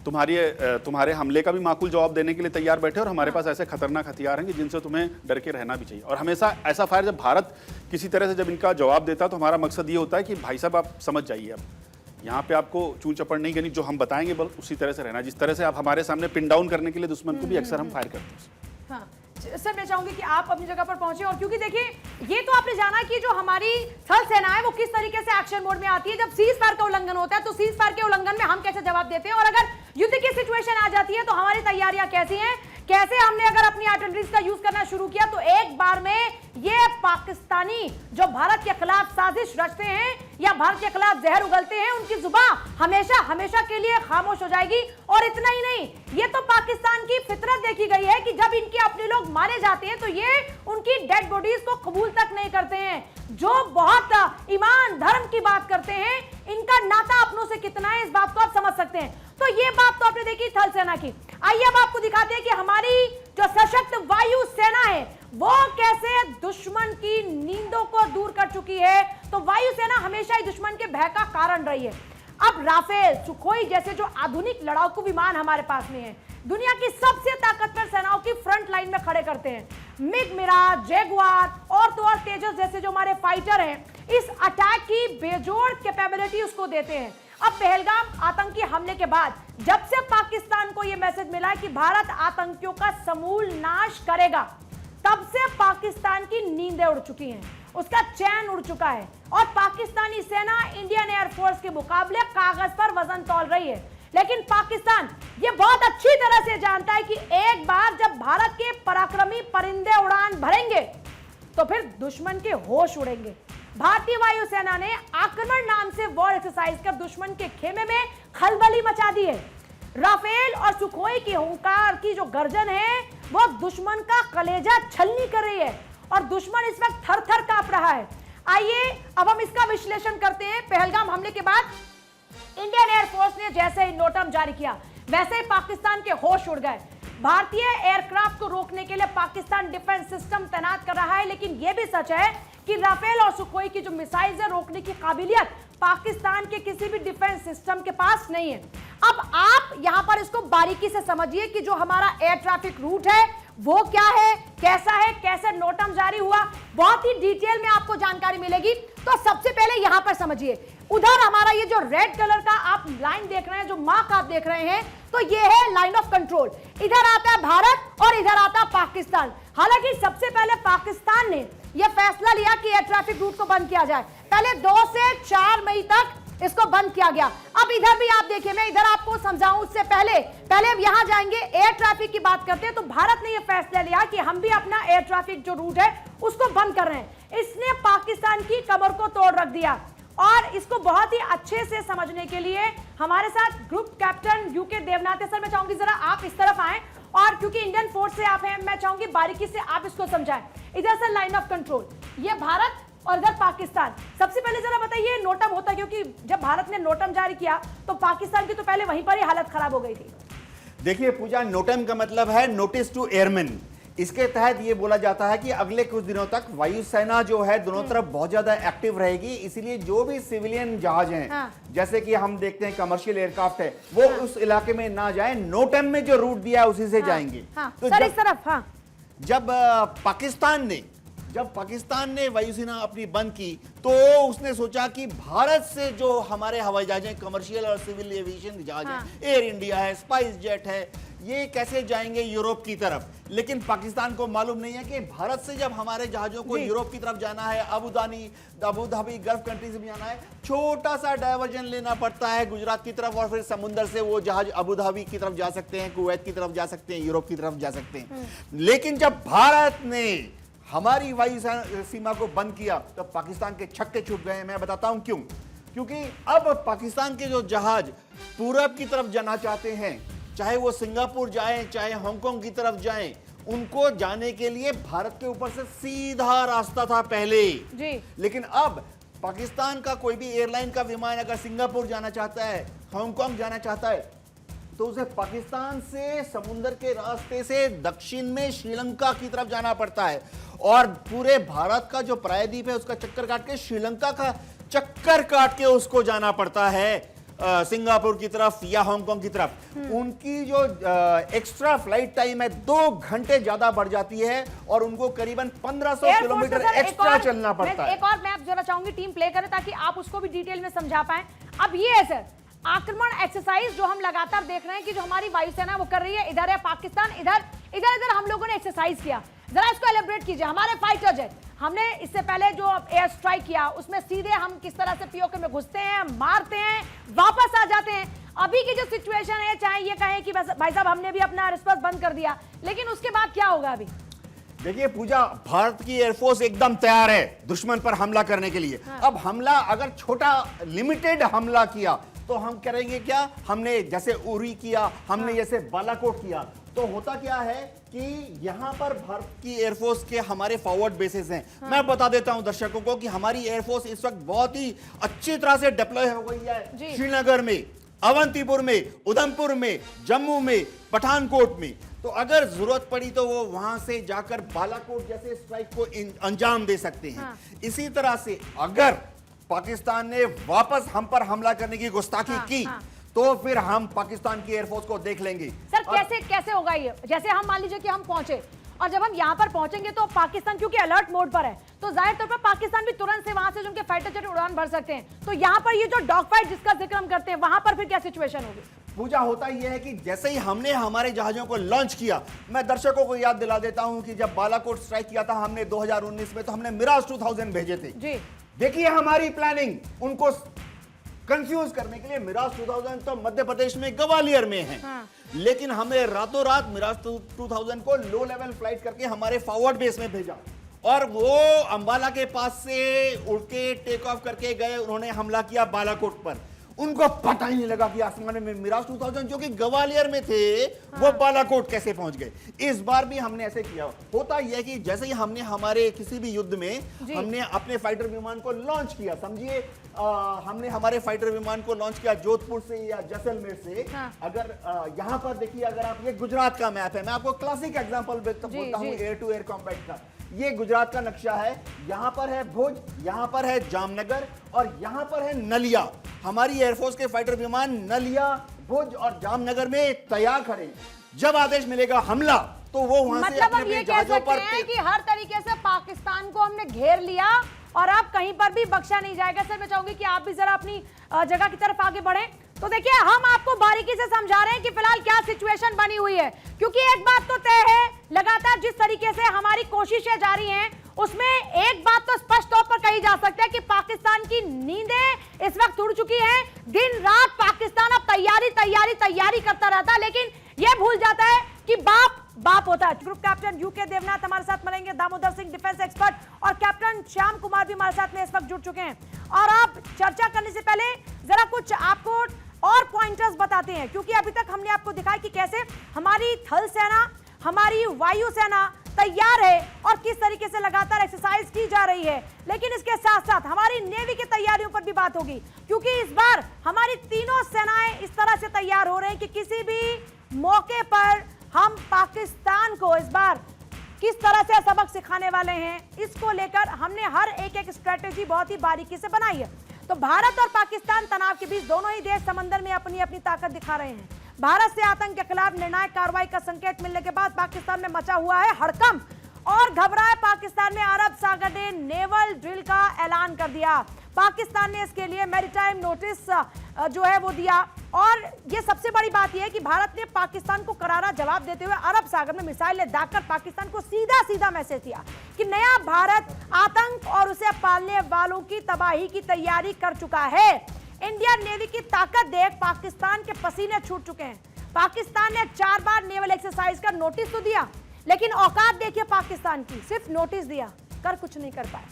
तुम्हारे हमले का भी माकूल जवाब देने के लिए तैयार बैठे, और हमारे पास ऐसे खतरनाक हथियार हैं जिनसे तुम्हें डर के रहना भी चाहिए। और हमेशा ऐसा फायर जब भारत किसी तरह से जब इनका जवाब देता है तो हमारा मकसद ये होता है कि भाई साहब आप समझ जाइए, अब यहाँ पे आपको चूं चपड़ नहीं करनी, जो हम बताएंगे बस उसी तरह से रहना, जिस तरह से आप हमारे सामने पिन डाउन करने के लिए दुश्मन को भी अक्सर हम फायर करते हैं। हाँ सर, मैं चाहूंगी कि आप अपनी जगह पर पहुंचे, और क्योंकि देखिए ये तो आपने जाना कि जो हमारी थल सेना है वो किस तरीके से एक्शन मोड में आती है। जब सीज फायर का उल्लंघन होता है तो सीज फायर के उल्लंघन में हम कैसे जवाब देते हैं, और अगर युद्ध की सिचुएशन आ जाती है तो हमारी तैयारियां कैसी हैं, कैसे हमने अगर अपनी आर्टिलरी का यूज करना शुरू किया तो एक बार में ये पाकिस्तानी जो भारत के खिलाफ साजिश रचते हैं या भारत के खिलाफ जहर उगलते हैं, उनकी जुबान हमेशा हमेशा के लिए खामोश हो जाएगी। और इतना ही नहीं, ये तो पाकिस्तान की फितरत देखी गई है कि जब इनके अपने लोग मारे जाते हैं तो ये उनकी डेड बॉडीज को कबूल तक नहीं करते हैं। जो बहुत ईमान धर्म की बात करते हैं, इनका नाता अपनों से कितना है इस बात को आप समझ सकते हैं। तो ये बात तो आपने देखी थल सेना की। आइए अब आपको दिखाते हैं कि हमारी जो सशक्त वायु सेना है वो कैसे दुश्मन की नींदों को दूर कर चुकी है। तो वायु सेना हमेशा ही दुश्मन के भय का कारण रही है। अब राफेल, सुखोई जैसे जो आधुनिक लड़ाकू विमान हमारे पास में है, दुनिया की सबसे ताकतवर सेनाओं की फ्रंट लाइन में खड़े करते हैं। मिग मिराज, जैगुआर और तो और तेजस जैसे जो हमारे फाइटर हैं, इस अटैक की बेजोड़ कैपेबिलिटी उसको देते हैं। अब पहलगाम आतंकी हमले के बाद जब से पाकिस्तान को यह मैसेज मिला कि भारत आतंकियों का समूल नाश करेगा, तब से पाकिस्तान की नींदें उड़ चुकी हैं, उसका चैन उड़ चुका है और पाकिस्तानी सेना इंडियन एयरफोर्स के मुकाबले कागज पर वजन तौल रही है। लेकिन पाकिस्तान ये बहुत अच्छी तरह से जानता है कि एक बार जब भारत के पराक्रमी परिंदे उड़ान भरेंगे तो फिर दुश्मन के होश उड़ेंगे। भारतीय वायुसेना ने आक्रमण नाम से वॉर एक्सरसाइज कर दुश्मन के खेमे में खलबली मचा दी है। राफेल और सुखोई की हुंकार की जो गर्जन है वो दुश्मन का कलेजा छलनी कर रही है और दुश्मन इस वक्त थर थर कांप रहा है। आइए अब हम इसका विश्लेषण करते हैं। पहलगाम हमले के बाद इंडियन एयरफोर्स ने जैसे ही नोटम जारी किया वैसे ही पाकिस्तान के होश उड़ गए। भारतीय एयरक्राफ्ट को रोकने के लिए पाकिस्तान डिफेंस सिस्टम तैनात कर रहा है, लेकिन यह भी सच है कि राफेल और सुखोई की जो मिसाइल है रोकने की काबिलियत पाकिस्तान के किसी भी डिफेंस सिस्टम के पास नहीं है। अब आप यहां पर इसको बारीकी से समझिए कि जो हमारा एयर ट्रैफिक रूट है वो क्या है, कैसे नोटम जारी हुआ, बहुत ही डिटेल में आपको जानकारी मिलेगी। तो सबसे पहले यहां पर समझिए, उधर हमारा ये जो रेड कलर का आप लाइन देख रहे हैं, जो मार्क आप देख रहे हैं, तो ये है लाइन ऑफ कंट्रोल। इधर आता है भारत और इधर आता है पाकिस्तान। हालांकि सबसे पहले पाकिस्तान ने यह फैसला लिया कि एयर ट्रैफिक रूट को बंद किया जाए। पहले 2 से 4 मई तक इसको बंद किया गया। अब इधर भी आप देखिए, मैं इधर आपको समझाऊं उससे पहले हम यहां जाएंगे, एयर ट्रैफिक की बात करते हैं। तो भारत ने यह फैसला लिया कि हम भी अपना एयर ट्रैफिक जो रूट है उसको बंद कर रहे हैं। इसने पाकिस्तान की कमर को तोड़ रख दिया और इसको बहुत ही अच्छे से समझने के लिए हमारे साथ group captain U K Devnath sir, मैं चाहूंगी जरा आप इस तरफ आएं और क्योंकि इंडियन फोर्स से आप हैं, मैं चाहूंगी बारीकी से आप इसको समझाएं। इधर से लाइन ऑफ कंट्रोल, ये भारत और इधर पाकिस्तान। सबसे पहले जरा बताइए नोटम होता, क्योंकि जब भारत ने नोटम जारी किया तो पाकिस्तान की तो पहले वहीं पर ही हालत खराब हो गई थी। देखिए पूजा, नोटम का मतलब है नोटिस टू एयरमैन। इसके तहत ये बोला जाता है कि अगले कुछ दिनों तक वायुसेना जो है दोनों तरफ बहुत ज्यादा एक्टिव रहेगी, इसीलिए जो भी सिविलियन जहाज हैं, हाँ। जैसे कि हम देखते हैं कमर्शियल एयरक्राफ्ट है, वो हाँ। उस इलाके में ना जाए, नोटम में जो रूट दिया है उसी से जाएंगे। हाँ। तो सर इस तरफ, हाँ। जब पाकिस्तान ने वायुसेना अपनी बंद की तो उसने सोचा कि भारत से जो हमारे हवाई जहाज हैं, कमर्शियल और सिविल एविएशन जहाज हैं, एयर इंडिया है, स्पाइस जेट है, ये कैसे जाएंगे यूरोप की तरफ। लेकिन पाकिस्तान को मालूम नहीं है कि भारत से जब हमारे जहाजों को यूरोप की तरफ जाना है, अबू धाबी गल्फ कंट्रीज में जाना है, छोटा सा डायवर्जन लेना पड़ता है गुजरात की तरफ और फिर समुद्र से वो जहाज अबू धाबी की तरफ जा सकते हैं, कुवैत की तरफ जा सकते हैं, यूरोप की तरफ जा सकते हैं। लेकिन जब भारत ने हमारी वायु सीमा को बंद किया तो पाकिस्तान के छक्के छूट गए। मैं बताता हूं क्यों। क्योंकि अब पाकिस्तान के जो जहाज पूरब की तरफ जाना चाहते हैं, चाहे वो सिंगापुर जाएं, चाहे हांगकांग की तरफ जाएं, उनको जाने के लिए भारत के ऊपर से सीधा रास्ता था पहले जी। लेकिन अब पाकिस्तान का कोई भी एयरलाइन का विमान अगर सिंगापुर जाना चाहता है, हांगकांग जाना चाहता है, तो उसे पाकिस्तान से समुद्र के रास्ते से दक्षिण में श्रीलंका की तरफ जाना पड़ता है और पूरे भारत का जो प्रायद्वीप है उसका चक्कर काट के श्रीलंका का चक्कर काट के उसको जाना पड़ता है सिंगापुर की तरफ या हांगकांग की तरफ। उनकी जो एक्स्ट्रा फ्लाइट टाइम है 2 घंटे ज्यादा बढ़ जाती है और उनको करीबन 1500 किलोमीटर एक्स्ट्रा चलना पड़ता है। एक और मैं जरा चाहूंगी टीम प्ले करें ताकि आप उसको भी डिटेल में समझा पाए। अब ये है सर आक्रमण एक्सरसाइज जो हम लगातार देख रहे हैं कि जो हमारी वायुसेना वो कर रही है, इधर है पाकिस्तान, इधर हम लोगों ने एक्सरसाइज किया, जरा इसको एलिब्रेट कीजिए। हमारे फाइटर जेट, हमने इससे पहले जो एयर स्ट्राइक किया उसमें सीधे हम किस तरह से पीओके में घुसते हैं, मारते हैं, वापस आ जाते हैं। अभी की जो सिचुएशन है, चाहे ये कहें कि भाई साहब हमने भी अपना रिस्पांस बंद कर दिया, लेकिन उसके बाद क्या होगा अभी? देखिए पूजा, भारत की एयरफोर्स एकदम तैयार है दुश्मन पर हमला करने के लिए। अब हमला अगर छोटा लिमिटेड हमला किया तो हम करेंगे क्या, हमने जैसे उरी किया, हमने जैसे बालाकोट किया, तो होता क्या है कि यहां पर भारत की एयरफोर्स के हमारे फॉरवर्ड बेसिस हैं। मैं बता देता हूं दर्शकों को कि हमारी एयरफोर्स इस वक्त बहुत ही अच्छी तरह से डिप्लॉय हो गई है श्रीनगर में, अवंतीपुर में, उधमपुर में, जम्मू में, पठानकोट में। तो अगर जरूरत पड़ी तो वो वहां से जाकर बालाकोट जैसे स्ट्राइक को अंजाम दे सकते हैं। इसी तरह से अगर पाकिस्तान ने वापस हम पर हमला करने की गुस्ताखी की तो फिर हम पाकिस्तान की एयरफोर्स को देख लेंगे। सर कैसे होगा ये? जैसे हम मान लीजिए कि हम पहुंचे और जब हम यहाँ पर पहुंचेंगे तो पाकिस्तान क्योंकि अलर्ट मोड पर है, तो जाहिर तौर पर पाकिस्तान भी तुरंत से वहां से उनके फाइटर जेट उड़ान भर सकते हैं। तो यहाँ पर ये जो डॉग फाइट जिसका जिक्र हम करते हैं, वहां पर फिर क्या सिचुएशन होगी? पूजा, होता यह है कि जैसे ही हमने हमारे जहाजों को लॉन्च किया, मैं दर्शकों को याद दिला देता हूं कि जब बालाकोट स्ट्राइक किया था हमने 2019 में, तो हमने मिराज 2000 भेजे थे जी। देखिए हमारी प्लानिंग, उनको कंफ्यूज करने के लिए। मिराज 2000 तो मध्य प्रदेश में ग्वालियर में है, लेकिन हमने रातों रात मिराज 2000 को लो लेवल फ्लाइट करके हमारे फॉरवर्ड बेस में भेजा, और वो अंबाला के पास से उड़ के टेक ऑफ करके गए, उन्होंने हमला किया बालाकोट पर। उनको पता ही नहीं लगा कि आसमान में मिराज 2000 जो कि ग्वालियर में थे, वो बालाकोट कैसे पहुंच गए। इस बार भी हमने ऐसे किया। होता यह है कि जैसे ही हमने हमारे किसी भी युद्ध में हमने अपने फाइटर विमान को लॉन्च किया, समझिए हमने हमारे फाइटर विमान को लॉन्च किया जोधपुर से या जैसलमेर से। अगर यहां पर देखिए, अगर आप, ये गुजरात का मैप है, मैं आपको क्लासिक एग्जांपल बोलता हूं एयर टू एयर कॉम्बैट का। ये गुजरात का नक्शा है, यहां पर है भुज, यहां पर है जामनगर और यहां पर है नलिया। हमारी एयरफोर्स के फाइटर विमान नलिया, भुज और जामनगर में तैयार खड़े। जब आदेश मिलेगा हमला, तो वो वहां से मतलब अब ये कह सकते हैं कि हर तरीके से पाकिस्तान को हमने घेर लिया और अब कहीं पर भी बख्शा नहीं जाएगा। सर मैं चाहूंगी कि आप भी जरा अपनी जगह की तरफ आगे बढ़ें। तो देखिए, हम आपको बारीकी से समझा रहे हैं कि फिलहाल क्या सिचुएशन बनी हुई है, क्योंकि एक बात तो तय है, लगातार जिस तरीके से हमारी कोशिशें जारी हैं, उसमें एक बात तो स्पष्ट तौर पर कही जा सकती है कि पाकिस्तान की नींदें इस वक्त उड़ चुकी हैं। दिन रात पाकिस्तान अब तैयारी करता रहता है, लेकिन यह भूल जाता है कि बाप होता है। ग्रुप कैप्टन यूके देवनाथ हमारे साथ मिलेंगे, दामोदर सिंह डिफेंस एक्सपर्ट और कैप्टन श्याम कुमार भी हमारे साथ में इस वक्त जुड़ चुके हैं। और आप चर्चा करने से पहले जरा कुछ आपको और पॉइंटर्स बताते हैं, क्योंकि अभी तक हमने आपको दिखाया कि कैसे हमारी थल सेना, हमारी वायु सेना तैयार है और किस तरीके से लगातार एक्सरसाइज की जा रही है। लेकिन इसके साथ साथ हमारी नेवी की तैयारियों पर भी बात होगी, क्योंकि इस बार हमारी तीनों सेनाएं इस तरह से तैयार हो रहे हैं कि किसी भी मौके पर हम पाकिस्तान को इस बार किस तरह से सबक सिखाने वाले हैं, इसको लेकर हमने हर एक स्ट्रेटेजी बहुत ही बारीकी से बनाई है। तो भारत और पाकिस्तान तनाव के बीच दोनों ही देश समंदर में अपनी अपनी ताकत दिखा रहे हैं। भारत से आतंक के खिलाफ निर्णायक कार्रवाई का संकेत मिलने के बाद पाकिस्तान में मचा हुआ है हड़कंप और घबराए पाकिस्तान ने अरब सागर ने नेवल ड्रिल का ऐलान कर दिया। पाकिस्तान ने इसके लिए मैरीटाइम नोटिस जो है वो दिया, और ये सबसे बड़ी बात यह है कि भारत ने पाकिस्तान को करारा जवाब देते हुए अरब सागर में मिसाइलें दागकर पाकिस्तान को सीधा मैसेज दिया कि नया भारत आतंक और उसे पालने वालों की तबाही की तैयारी कर चुका है। इंडियन नेवी की ताकत देख पाकिस्तान के पसीने छूट चुके हैं। पाकिस्तान ने 4 बार नेवल एक्सरसाइज का नोटिस तो दिया, लेकिन औकात देखिए पाकिस्तान की, सिर्फ नोटिस दिया, कर कुछ नहीं कर पाए।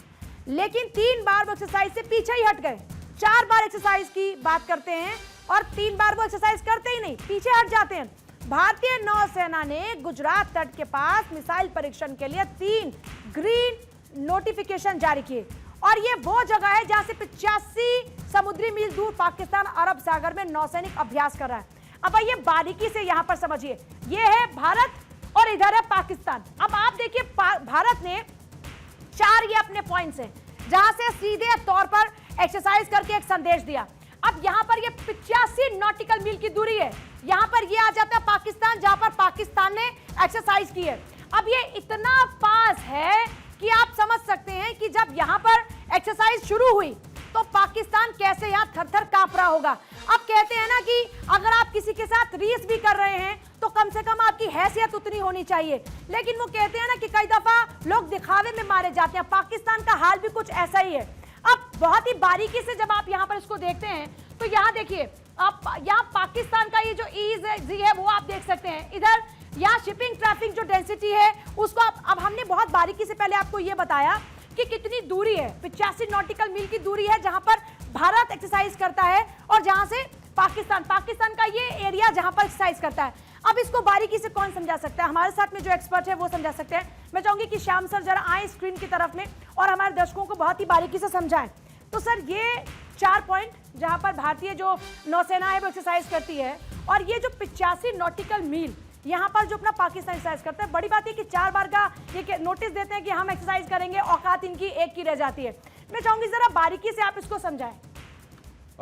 लेकिन 3 बार वो एक्सरसाइज से पीछे ही हट गए। 4 बार एक्सरसाइज की बात करते हैं और 3 बार वो एक्सरसाइज करते ही नहीं, पीछे हट जाते हैं। भारतीय नौसेना ने गुजरात तट के पास मिसाइल परीक्षण के लिए 3 ग्रीन नोटिफिकेशन जारी किए, और ये वो जगह है जहां से 85 समुद्री मील दूर पाकिस्तान अरब सागर में नौसैनिक अभ्यास कर रहा है। अब ये बारीकी से यहां पर समझिए, ये है भारत और इधर है पाकिस्तान। अब आप देखिए, भारत ने 4 ये अपने पॉइंट्स हैं जहां से सीधे तौर पर एक्सरसाइज करके एक संदेश दिया। अब यहां पर ये 85 नॉटिकल मील की दूरी है, यहां पर ये आ जाता है पाकिस्तान, जहां पर पाकिस्तान ने एक्सरसाइज की है। अब ये इतना पास है कि आप समझ सकते हैं कि जब यहां पर एक्सरसाइज शुरू हुई तो पाकिस्तान कैसे यहां थर-थर कांप रहा होगा। अब कहते हैं ना कि अगर आप किसी के साथ रीस भी कर रहे हैं तो कम से कम आपकी हैसियत उतनी होनी चाहिए, लेकिन वो कहते हैं ना कि कई दफा लोग दिखावे में मारे जाते हैं। पाकिस्तान का हाल भी कुछ ऐसा ही है। अब बहुत ही बारीकी से जब आप यहां पर इसको देखते हैं तो यहां देखिए, आप यहां पाकिस्तान का ये जो ईजी है वो आप देख सकते हैं। इधर यहाँ शिपिंग ट्रैफिक जो डेंसिटी है उसको अब हमने बहुत बारीकी से पहले आपको ये बताया कि कितनी दूरी है। 85 नॉटिकल मील की दूरी है जहां पर भारत एक्सरसाइज करता है और जहां से पाकिस्तान का ये एरिया जहां पर एक्सरसाइज करता है। अब इसको बारीकी से कौन समझा सकता है? हमारे साथ में जो एक्सपर्ट है वो समझा सकते हैं। मैं चाहूंगी कि श्याम सर जरा आए स्क्रीन की तरफ में और हमारे दर्शकों को बहुत ही बारीकी से समझाएं। तो सर, ये 4 पॉइंट जहां पर भारतीय जो नौसेना है वो एक्सरसाइज करती है, और ये जो 85 नॉटिकल मील यहाँ पर जो अपना पाकिस्तान एक्सरसाइज करता है, बड़ी बात है कि 4 बार का ये नोटिस देते हैं कि हम एक्सरसाइज करेंगे, औकात इनकी एक की रह जाती है। मैं चाहूंगी जरा बारीकी से आप इसको समझाएं।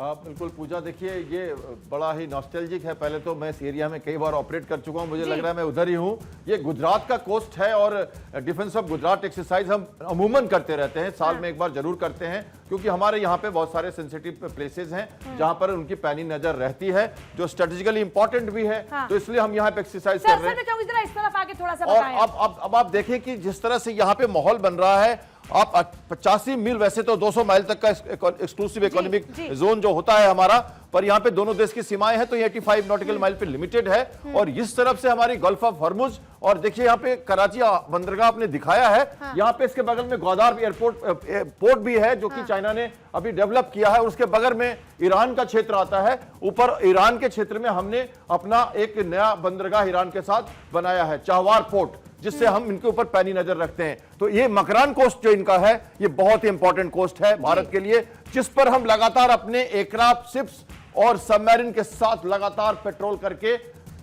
बिल्कुल पूजा, देखिए ये बड़ा ही नॉस्टैल्जिक है। पहले तो मैं इस एरिया में कई बार ऑपरेट कर चुका हूं, मुझे लग रहा है मैं उधर ही हूं। ये गुजरात का कोस्ट है और डिफेंस ऑफ गुजरात एक्सरसाइज हम अमूमन करते रहते हैं, साल में एक बार जरूर करते हैं, क्योंकि हमारे यहाँ पे बहुत सारे सेंसिटिव प्लेसेस हैं जहां पर उनकी पैनी नजर रहती है, जो स्ट्रेटेजिकली इंपॉर्टेंट भी है। तो इसलिए हम यहाँ पे एक्सरसाइज कर रहे हैं। इस तरफ आके थोड़ा सा और अब आप देखें कि जिस तरह से यहाँ पे माहौल बन रहा है, आप 85 मील, वैसे तो 200 माइल तक का एक्सक्लूसिव इकोनॉमिक जोन जो होता है हमारा, पर यहाँ पे दोनों देश की सीमाएं हैं, तो ये 85 नॉटिकल माइल पे लिमिटेड है। और इस तरफ से हमारी गल्फ ऑफ हॉर्मुज, और देखिए यहाँ पे कराची बंदरगाह आपने दिखाया है, यहाँ पे इसके बगल में ग्वादार पोर्ट भी है, जो कि चाइना ने अभी डेवलप किया है, और उसके बगल में ईरान का क्षेत्र आता है। ऊपर ईरान के क्षेत्र में हमने अपना एक नया बंदरगाह ईरान के साथ बनाया है, चाहवार पोर्ट, जिससे हम इनके ऊपर पैनी नजर रखते हैं। तो ये मकरान कोस्ट जो इनका है, ये बहुत ही इंपॉर्टेंट कोस्ट है भारत के लिए, जिस पर हम लगातार अपने एयरक्राफ्ट, शिप्स और सबमरीन के साथ लगातार पेट्रोल करके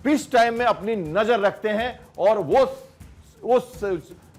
पीस टाइम में अपनी नजर रखते हैं, और वो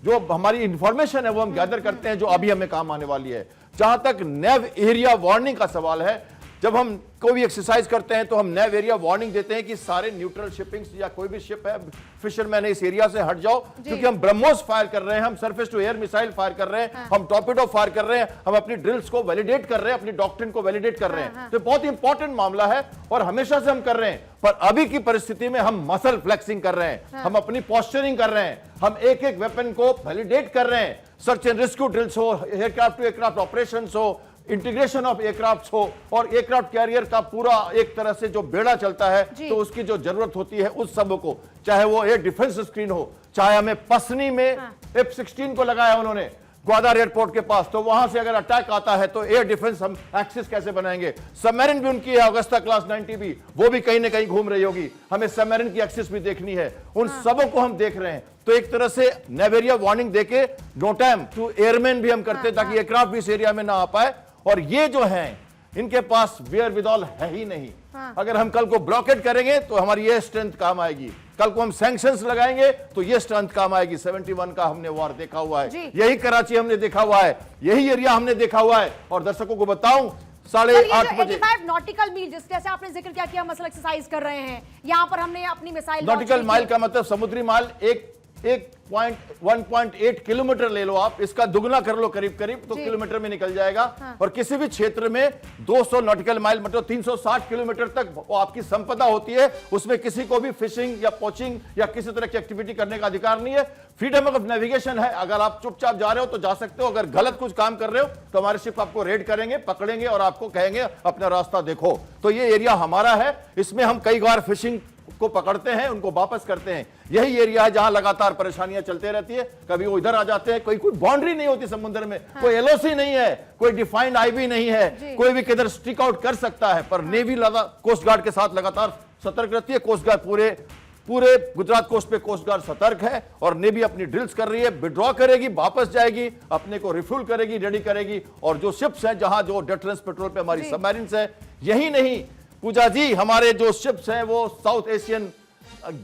जो हमारी इंफॉर्मेशन है वो हम गैदर करते हैं, जो अभी हमें काम आने वाली है। जहां तक नेव एरिया वार्निंग का सवाल है, जब हम कोई भी एक्सरसाइज करते हैं तो हम नेव एरिया वार्निंग देते हैं कि सारे न्यूट्रल शिपिंग्स या कोई भी शिप है, फिशरमैन है, इस एरिया से हट जाओ, क्योंकि हम ब्रह्मोस फायर कर रहे हैं, हम surface to air missile fire कर रहे हैं, हम टॉर्पेडो फायर कर रहे हैं, हम अपनी ड्रिल्स को वैलिडेट कर रहे हैं, अपनी डॉक्ट्रिन को वैलिडेट कर रहे हैं। तो बहुत ही इंपॉर्टेंट मामला है और हमेशा से हम कर रहे हैं, पर अभी की परिस्थिति में हम मसल फ्लेक्सिंग कर रहे हैं, हम अपनी पोस्चरिंग कर रहे हैं, हम एक एक वेपन को वैलिडेट कर रहे हैं, सर्च एंड रेस्क्यू ड्रिल्स हो, एयरक्राफ्ट टू एयरक्राफ्ट ऑपरेशंस हो, इंटीग्रेशन ऑफ एयरक्राफ्ट हो, और एयरक्राफ्ट कैरियर का पूरा एक तरह से जो बेड़ा चलता है, तो उसकी जो जरूरत होती है उस सब को, चाहे वो एयर डिफेंस स्क्रीन हो, चाहे हमें पसनी में F-16 को लगाया उन्होंने ग्वादार एयरपोर्ट के पास, तो वहां से अगर अटैक आता है तो एयर डिफेंस हम एक्सिस कैसे बनाएंगे। सबमरीन भी उनकी है, अगस्ता क्लास 90 भी, वो भी कहीं ना कहीं घूम रही होगी, हमें सबमरीन की एक्सिस भी देखनी है, उन सबों को हम देख रहे हैं। तो एक तरह से नेवेरिया वार्निंग देके नो टाइम टू एयरमैन भी हम करते हैं, ताकि एयरक्राफ्ट भी इस एरिया में ना आ पाए। और ये जो हैं, इनके पास वेयर विदॉल है ही नहीं। अगर हम कल को ब्लॉकेट करेंगे तो हमारी ये स्ट्रेंथ काम आएगी, कल को हम सैंक्शंस लगाएंगे तो ये स्ट्रेंथ काम आएगी। 71 का हमने वार देखा हुआ है, यही कराची हमने देखा हुआ है, यही एरिया हमने देखा हुआ है। और दर्शकों को बताऊं, 8:30 बजे 85 नॉटिकल मील, जिस जैसे आपने जिक्र किया कि हम मसल एक्सरसाइज कर रहे हैं, यहाँ पर हमने अपनी मिसाइल नॉटिकल माइल का मतलब समुद्री माइल 1.8 किलोमीटर ले लो आप, इसका दुगना कर लो करीब करीब, तो किलोमीटर में निकल जाएगा। और किसी भी क्षेत्र में 200 नॉटिकल माइल मतलब 360 किलोमीटर तक वो आपकी संपदा होती है, उसमें किसी को भी फिशिंग या पोचिंग या किसी तरह की एक्टिविटी करने का अधिकार नहीं है। फ्रीडम ऑफ नेविगेशन है, अगर आप चुपचाप जा रहे हो तो जा सकते हो, अगर गलत कुछ काम कर रहे हो तो हमारे शिप आपको रेड करेंगे, पकड़ेंगे और आपको कहेंगे अपना रास्ता देखो। तो ये एरिया हमारा है, इसमें हम कई बार फिशिंग को पकड़ते हैं, उनको वापस करते हैं। यही एरिया है जहां लगातार परेशानियां चलते रहती है, कभी वो इधर आ जाते हैं, कोई बाउंड्री नहीं होती समुद्र में, कोई एलओसी नहीं है, कोई डिफाइंड आईबी नहीं है, कोई भी किधर स्टिक आउट कर सकता है। पर नेवी कोस्ट गार्ड के साथ लगातार सतर्क रहती है। कोस्ट गार्ड पूरे गुजरात कोस्ट पे कोस्ट गार्ड सतर्क है, और नेवी अपनी ड्रिल्स कर रही है, विड्रॉ करेगी, वापस जाएगी, अपने को रिफ्यूल करेगी, रेडी करेगी। और जो शिप्स हैं, जहां जो डेटरेंस पेट्रोल पे हमारी सबमरीन्स है, यही नहीं पूजा जी, हमारे जो शिप्स हैं वो साउथ एशियन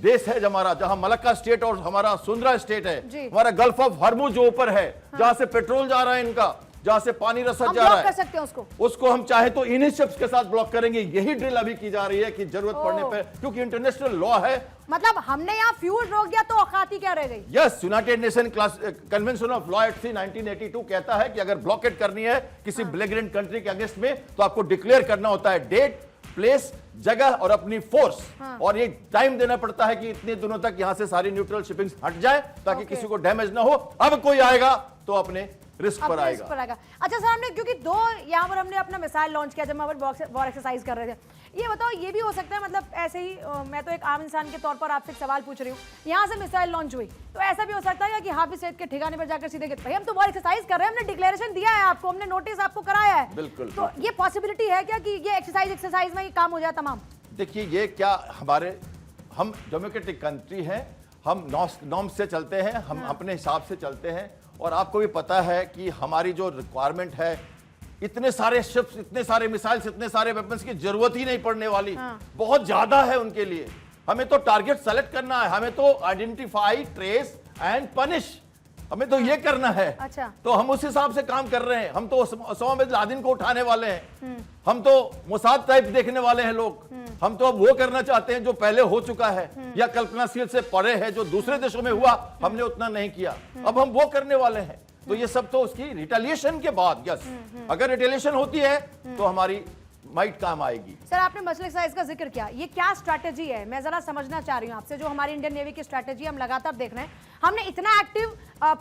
देश है हमारा, जहां मलक्का स्टेट और हमारा सुंदरा स्टेट है, हमारा गल्फ ऑफ हॉर्मुज जो ऊपर है, जहां से पेट्रोल जा रहा है इनका, जहां से पानी रसद जा रहा है, कर सकते हैं उसको हम चाहे तो इन्हीं शिप्स के साथ ब्लॉक करेंगे। यही ड्रिल अभी की जा रही है कि जरूरत पड़ने पर, क्योंकि इंटरनेशनल लॉ है। मतलब हमने यहाँ फ्यूल रोक दिया तो औकाती क्या रह गई? Yes, United nation convention of law at 1982 कहता है कि अगर ब्लॉकेट करनी है किसी बेलिगरेंट कंट्री के अगेंस्ट में, तो आपको डिक्लेयर करना होता है डेट, प्लेस, जगह और अपनी फोर्स, और ये टाइम देना पड़ता है कि इतने दिनों तक यहां से सारी न्यूट्रल शिपिंग हट जाए, ताकि किसी को डैमेज ना हो। अब कोई आएगा तो अपने रिस्क पर आएगा। अच्छा सर, हमने क्योंकि यहाँ पर हमने अपना मिसाइल लॉन्च किया जब हम वॉर एक्सरसाइज कर रहे थे, ये बताओ, ये भी हो सकता है, मतलब ऐसे ही मैं तो एक आम इंसान के तौर पर आपसे एक सवाल पूछ रही हूँ, यहाँ से मिसाइल लॉन्च हुई तो ऐसा भी हो सकता है कि हाफिज सईद के ठिकाने पर जाकर सीधे भाई हम तो वॉर एक्सरसाइज कर रहे हैं, हमने डिक्लेरेशन दिया है आपको, हमने नोटिस आपको कराया है, बिल्कुल, तो ये पॉसिबिलिटी है क्या कि ये एक्सरसाइज में ये काम हो जाए तमाम? देखिए, ये क्या हम डेमोक्रेटिक कंट्री हैं, हम नॉर्म से चलते हैं, हम अपने हिसाब से चलते हैं। और आपको भी पता है कि हमारी जो रिक्वायरमेंट है, इतने सारे शिप्स, इतने सारे मिसाइल्स, इतने सारे वेपन्स की जरूरत ही नहीं पड़ने वाली, बहुत ज्यादा है उनके लिए। हमें तो टारगेट सेलेक्ट करना है, हमें तो आइडेंटिफाई, ट्रेस एंड पनिश, हमें तो ये करना है। अच्छा। तो हम उस हिसाब से काम कर रहे हैं। हम तो ओसामा बिन लादेन को उठाने वाले हैं, हम तो मोसाद टाइप देखने वाले हैं लोग। हम तो अब वो करना चाहते हैं जो पहले हो चुका है या कल्पनाशील से परे है, जो दूसरे देशों में हुआ हमने उतना नहीं किया, अब हम वो करने वाले हैं। तो ये सब तो उसकी रिटेलिएशन के बाद, यस, अगर रिटेलिएशन होती है तो हमारी माइट काम आएगी। सर, आपने मसले साइज का जिक्र किया, ये क्या स्ट्रैटेजी है? मैं जरा समझना चाह रही हूँ आपसे। जो हमारी इंडियन नेवी की स्ट्रैटेजी हम लगातार देख रहे हैं, हमने इतना एक्टिव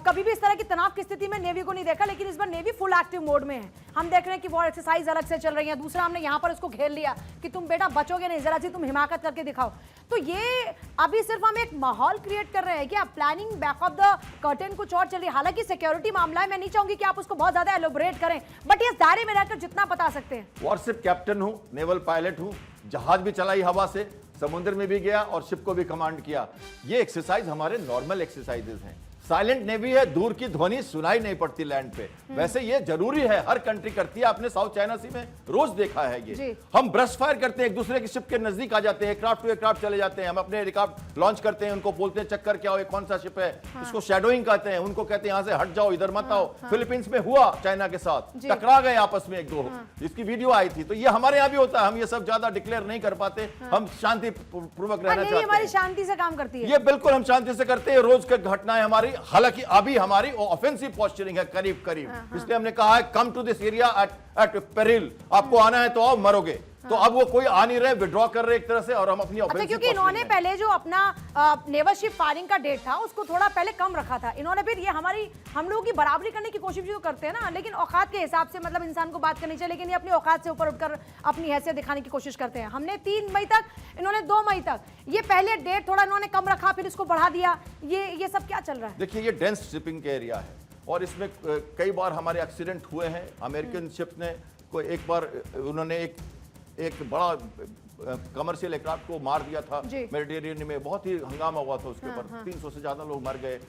कभी भी इस तरह की तनाव की स्थिति में नेवी को नहीं देखा, लेकिन इस बार नेवी फुल एक्टिव मोड में है। हम देख रहे हैं कि वॉर एक्सरसाइज अलग से चल रही है। दूसरा, हमने यहाँ पर उसको घेर लिया कि तुम बेटा बचोगे नहीं, जरा सी तुम हिमाकत करके दिखाओ। तो ये अभी सिर्फ हम एक माहौल क्रिएट कर रहे हैं क्या? Planning back of the curtain कुछ और चल रही है। हालांकि सिक्योरिटी मामला है, मैं नहीं चाहूंगी कि आप उसको बहुत ज्यादा एलोबरेट करें, बट ये दायरे में रहकर जितना बता सकते हैं। वॉरशिप कैप्टन हूं, नेवल पायलट हूं, जहाज भी चलाई हवा से, समुद्र में भी गया और शिप को भी कमांड किया। ये एक्सरसाइज हमारे नॉर्मल एक्सरसाइजेज हैं। साइलेंट नेवी है, दूर की ध्वनि सुनाई नहीं पड़ती लैंड पे। वैसे ये जरूरी है, हर कंट्री करती है। आपने साउथ चाइना सी में रोज देखा है ये। हम ब्रश फायर करते हैं, एक दूसरे की शिप के नजदीक आ जाते हैं, एयरक्राफ्ट टू एयरक्राफ्ट चले जाते हैं। हम अपने एयरक्राफ्ट लॉन्च करते हैं, उनको बोलते हैं चक्कर क्या हो, ये कौन सा शिप है, इसको शैडोइंग कहते हैं। उनको कहते हैं यहाँ से हट जाओ, इधर मत आओ। फिलीपींस में हुआ चाइना के साथ, टकरा गए आपस में एक दो, इसकी वीडियो आई थी। तो ये हमारे यहाँ भी होता है। हम ये सब ज्यादा डिक्लेयर नहीं कर पाते, हम शांति पूर्वक रहना चाहते हैं। हमारी शांति से काम करती है ये बिल्कुल हम शांति से करते हैं, रोज की घटना है हमारी। हालांकि अभी हमारी ऑफेंसिव पोस्चरिंग है करीब करीब, इसलिए हमने कहा है come to this area at peril, आपको आना है तो आओ, मरोगे। तो अब वो कोई आ नहीं रहे, विड्रॉ कर रहे एक तरह से, और हम अपनी अच्छा, क्योंकि इन्होंने पहले जो अपना नेवल शिप फायरिंग का डेट था उसको थोड़ा पहले कम रखा था। इन्होंने फिर ये हम लोगों की बराबरी करने की कोशिश जो करते हैं ना, लेकिन औकात के हिसाब से, मतलब इंसान को बात करनी चाहिए, लेकिन ये अपनी औकात से ऊपर उठकर अपनी हैसियत दिखाने की कोशिश करते हैं। हमने 3 मई तक, इन्होंने 2 मई तक, ये पहले डेट थोड़ा इन्होंने कम रखा, फिर इसको बढ़ा दिया। ये सब क्या चल रहा है? देखिए, ये डेंस शिपिंग का एरिया है और इसमें कई बार हमारे एक्सीडेंट हुए हैं। अमेरिकन शिप ने कोई एक बार उन्होंने एक बड़ा कमर्शियल एयरक्राफ्ट को मार दिया था मेडिटेरियन में, बहुत ही हंगामा हुआ था उसके ऊपर। 300 से ज्यादा लोग मर गए।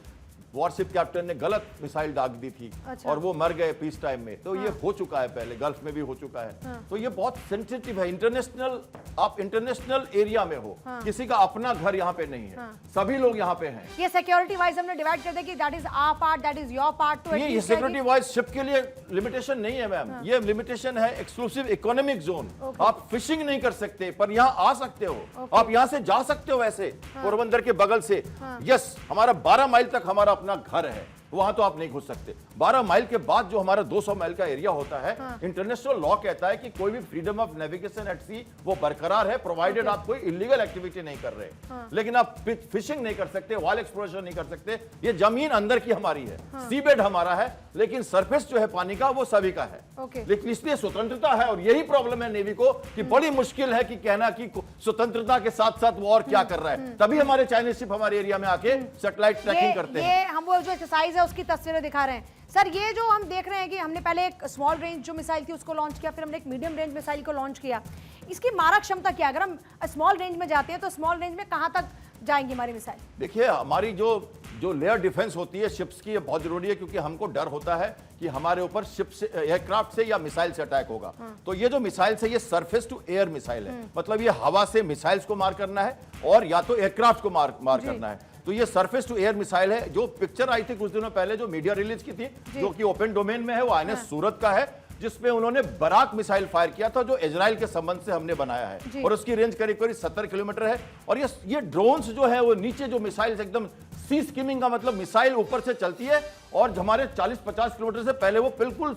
वॉरशिप कैप्टन ने गलत मिसाइल दाग दी थी और वो मर गए पीस टाइम में। तो ये हो चुका है, पहले गल्फ में भी हो चुका है। तो ये बहुत सेंसिटिव है। इंटरनेशनल, आप इंटरनेशनल एरिया में हो, किसी का अपना घर यहाँ पे नहीं है, सभी लोग यहाँ पे हैं। ये सिक्योरिटी वाइज हमने डिवाइड कर दिया कि that is our part, that is your part. तो ये सिक्योरिटी वाइज शिप के लिए लिमिटेशन नहीं है मैम, ये लिमिटेशन है एक्सक्लूसिव इकोनॉमिक जोन। आप फिशिंग नहीं कर सकते, पर यहाँ आ सकते हो, आप यहाँ से जा सकते हो। वैसे पोरबंदर के बगल से, यस, हमारा 12 माइल तक हमारा अपना घर है, वहां तो आप नहीं घुस सकते। 12 माइल के बाद जो हमारा 200 माइल का एरिया होता है, इंटरनेशनल लॉ कहता है कि कोई भी फ्रीडम ऑफ नेविगेशन एट सी वो बरकरार है, प्रोवाइडेड आप कोई इलीगल एक्टिविटी नहीं कर रहे। लेकिन आप फिशिंग नहीं कर सकते, वाइल्ड एक्सप्लोरेशन नहीं कर सकते। ये जमीन अंदर की हमारी है, सी बेड हमारा है, लेकिन सरफेस जो है पानी का वो सभी का है। लेकिन इसलिए स्वतंत्रता है, और यही प्रॉब्लम है नेवी को कि बड़ी मुश्किल है कि कहना कि स्वतंत्रता के साथ साथ वो और क्या कर रहा है। तभी हमारे चाइनीज शिप हमारे एरिया में आके सैटेलाइट ट्रैकिंग करते हैं। ये हम वो जो एक्सरसाइज है उसकी तस्वीरें दिखा रहे हैं। सर, ये जो हम देख रहे हैं कि हमने पहले एक स्मॉल रेंज जो मिसाइल थी उसको लॉन्च किया, फिर हमने एक मीडियम रेंज मिसाइल को लॉन्च किया। इसकी मारक क्षमता क्या? अगर हम स्मॉल रेंज में जाते हैं तो स्मॉल रेंज में कहां तक जाएंगी हमारी मिसाइल? देखिए, हमारी जो लेयर डिफेंस होती है शिप्स की, ये बहुत जरूरी है, क्योंकि हमको डर होता है कि हमारे ऊपर शिप से, एयरक्राफ्ट से या मिसाइल से अटैक होगा। तो ये जो मिसाइल है, ये सरफेस टू एयर मिसाइल है, मतलब ये हवा से मिसाइल्स को मार करना है और या तो एयरक्राफ्ट को मार करना है। तो ये सरफेस टू एयर मिसाइल है। जो पिक्चर आई थी कुछ दिनों पहले, जो मीडिया रिलीज की थी, जो कि ओपन डोमेन में है, वो INS सूरत का है, जिसमें उन्होंने बराक मिसाइल फायर किया था, जो इजराइल के संबंध से हमने बनाया है, और उसकी रेंज करीब करीब 70 किलोमीटर है। और ये ड्रोन्स जो है, वो नीचे जो मिसाइल एकदम सी स्किमिंग का मतलब मिसाइल ऊपर से चलती है और हमारे 40-50 किलोमीटर से पहले वो बिल्कुल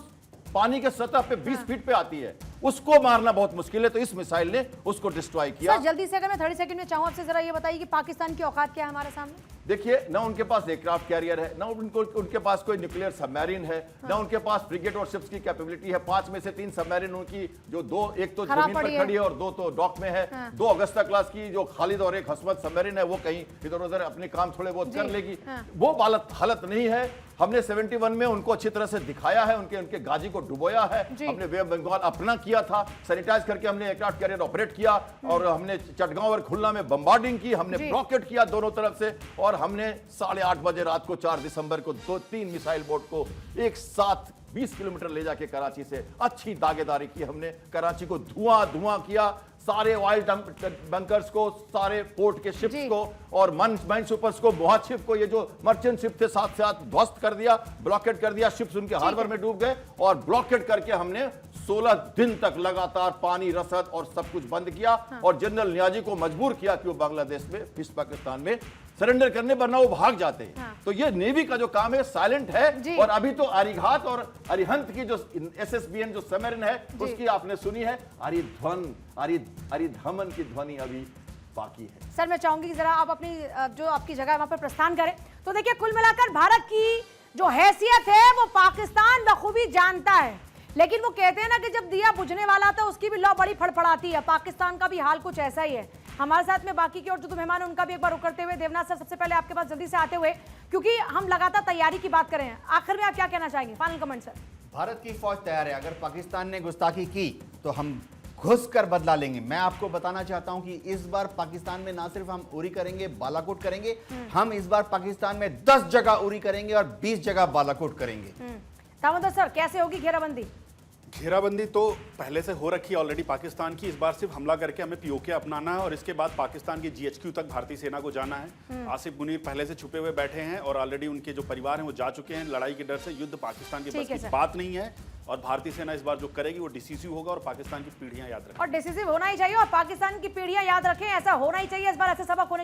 पानी के सतह पे 20 फीट पे आती है। उसको मारना बहुत मुश्किल है, तो इस मिसाइल ने उसको डिस्ट्रॉय किया। सर, जल्दी से अगर मैं 30 सेकंड में चाहूं आपसे, जरा ये बताइए कि पाकिस्तान की औकात क्या है हमारे सामने? देखिए, ना उनके पास एयरक्राफ्ट कैरियर है, ना उनके पास कोई न्यूक्लियर सबमरीन है, ना उनके पास फ्रिगेट और शिप्स की कैपेबिलिटी है। 5 में से 3 सबमरीन उनकी, जो 2, एक तो जमीन पर खड़ी है और 2 तो डॉक में है। 2 अगस्ता क्लास की जो खालिद और एक हसमत सबमरीन है, वो कहीं इधर उधर अपने काम थोड़े बहुत कर लेगी। वो हालत नहीं है। हमने 71 में उनको अच्छी तरह से दिखाया है, उनके गाजी को डुबोया है, हमने वे ऑफ बंगाल अपना किया था, सैनिटाइज करके हमने एयरक्राफ्ट कैरियर ऑपरेट किया, और हमने चटगांव और खुलना में बम्बार्डिंग की, हमने ब्लॉकेट किया दोनों तरफ से, और हमने 8:30 बजे रात को 4 दिसंबर को 2-3 मिसाइल बोट को एक साथ 20 किलोमीटर ले जाके कराची से अच्छी दागेदारी की हमने। कराची को धुआं किया, सारे ऑयल बंकर्स को, सारे पोर्ट के जी। शिप्स को और माइन स्वीपर्स को, बहुत शिप को, ये जो मर्चेंट शिप थे साथ साथ ध्वस्त कर दिया, ब्लॉकेट कर दिया, शिप्स उनके हार्बर में डूब गए और ब्लॉकेट करके हमने 16 दिन तक लगातार पानी, रसद और सब कुछ बंद किया। और जनरल नियाजी को मजबूर किया कि वो बांग्लादेश में, ईस्ट पाकिस्तान में सरेंडर करने, वरना वो भाग जाते हैं। तो ये नेवी का जो काम है साइलेंट जी। है। और अभी तो अरिघात और अरिहंत की जो SSBN जो सबमरीन है उसकी आपने सुनी है, अरिधमन की ध्वनि अभी बाकी है। सर मैं चाहूंगी कि जरा आप अपनी जो आपकी जगह है वहां पर प्रस्थान करें। तो देखिए कुल मिलाकर भारत की जो हैसियत है वो पाकिस्तान बखूबी जानता है, लेकिन वो कहते हैं ना कि जब दिया बुझने वाला था उसकी भी लौ बड़ी फड़फड़ाती है। पाकिस्तान का भी हाल कुछ ऐसा ही है। हमारे साथ में बाकी की और जो मेहमान है उनका भी एक बार रुख करते हुए, देवनाथ सर सबसे पहले आपके पास जल्दी से आते हुए, क्योंकि हम लगातार तैयारी की बात कर रहे हैं, आखिर में आप क्या कहना चाहेंगे? Final comment sir. भारत की फौज तैयार है, अगर पाकिस्तान ने गुस्ताखी की तो हम घुस कर बदला लेंगे। मैं आपको बताना चाहता हूं कि इस बार पाकिस्तान में ना सिर्फ हम उरी करेंगे, बालाकोट करेंगे, हम इस बार पाकिस्तान में 10 जगह उरी करेंगे और 20 जगह बालाकोट करेंगे। दामोदर सर कैसे होगी घेराबंदी? घेराबंदी तो पहले से हो रखी है ऑलरेडी पाकिस्तान की। इस बार सिर्फ हमला करके हमें पीओके अपनाना है और इसके बाद पाकिस्तान की GHQ तक भारतीय सेना को जाना है। आसिफ मुनीर पहले से छुपे हुए बैठे हैं और ऑलरेडी उनके जो परिवार हैं वो जा चुके हैं। लड़ाई के डर से युद्ध पाकिस्तान की ठीक बस है की सर। बात नहीं है और भारतीय सेना इस बार जो करेगी वो डिसीसिव होगा और पाकिस्तान की पीढ़ियां याद रखेंगी। और डिसीसिव होना ही चाहिए और पाकिस्तान की पीढ़ियां याद रखें, ऐसा होना ही चाहिए। इस बार ऐसे सबक होने